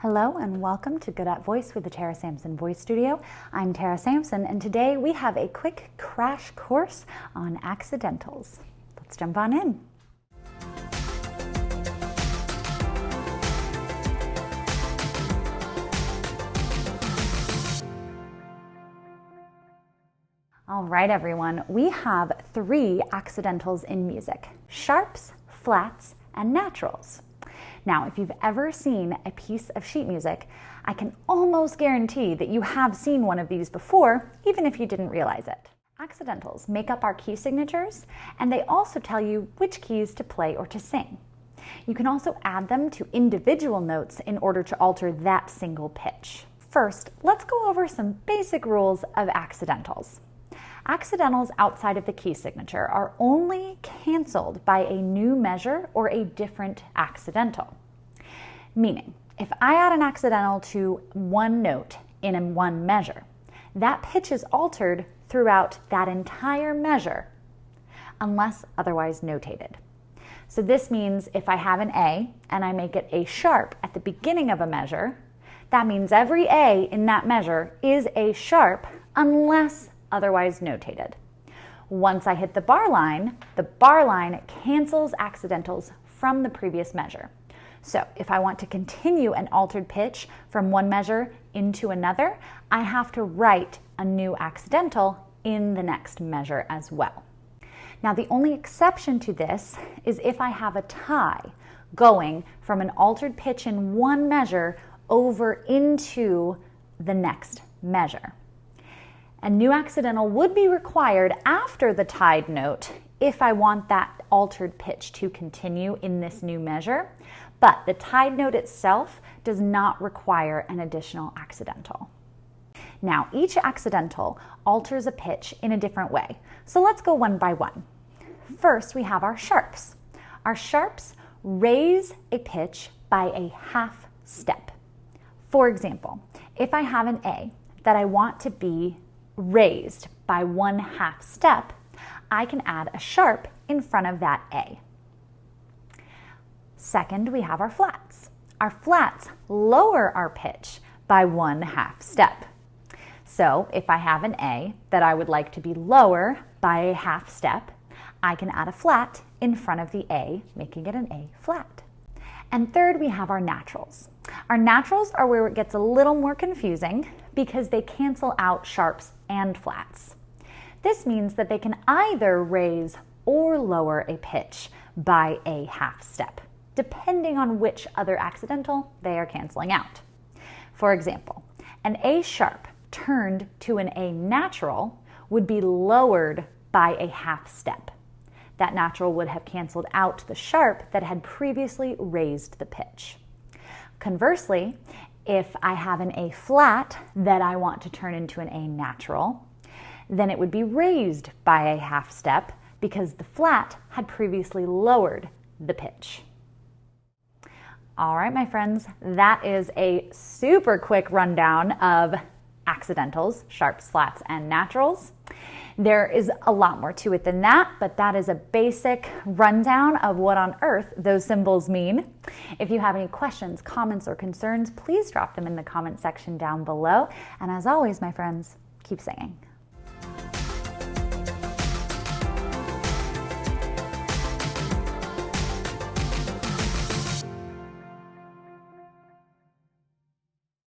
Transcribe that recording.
Hello and welcome to Good at Voice with the Tara Sampson Voice Studio. I'm Tara Sampson and today we have a quick crash course on accidentals. Let's jump on in. All right, everyone, we have 3 accidentals in music: sharps, flats, and naturals. Now, if you've ever seen a piece of sheet music, I can almost guarantee that you have seen one of these before, even if you didn't realize it. Accidentals make up our key signatures, and they also tell you which keys to play or to sing. You can also add them to individual notes in order to alter that single pitch. First, let's go over some basic rules of accidentals. Accidentals outside of the key signature are only canceled by a new measure or a different accidental. Meaning, if I add an accidental to one note in one measure, that pitch is altered throughout that entire measure, unless otherwise notated. So this means if I have an A and I make it a sharp at the beginning of a measure, that means every A in that measure is a sharp unless otherwise notated. Once I hit the bar line cancels accidentals from the previous measure. So if I want to continue an altered pitch from one measure into another, I have to write a new accidental in the next measure as well. Now, the only exception to this is if I have a tie going from an altered pitch in one measure over into the next measure. A new accidental would be required after the tied note if I want that altered pitch to continue in this new measure, but the tied note itself does not require an additional accidental. Now, each accidental alters a pitch in a different way, so let's go one by one. First, we have our sharps. Our sharps raise a pitch by a half step. For example, if I have an A that I want to be raised by 1/2 step, I can add a sharp in front of that A. Second, we have our flats. Our flats lower our pitch by 1/2 step. So if I have an A that I would like to be lower by a half step, I can add a flat in front of the A, making it an A flat. And third, we have our naturals. Our naturals are where it gets a little more confusing because they cancel out sharps and flats. This means that they can either raise or lower a pitch by a half step, depending on which other accidental they are canceling out. For example, an A sharp turned to an A natural would be lowered by a half step. That natural would have canceled out the sharp that had previously raised the pitch. Conversely, if I have an A flat that I want to turn into an A natural, then it would be raised by a half step because the flat had previously lowered the pitch. All right, my friends, that is a super quick rundown of accidentals, sharps, flats, and naturals. There is a lot more to it than that, but that is a basic rundown of what on earth those symbols mean. If you have any questions, comments, or concerns, please drop them in the comment section down below. And as always, my friends, keep singing.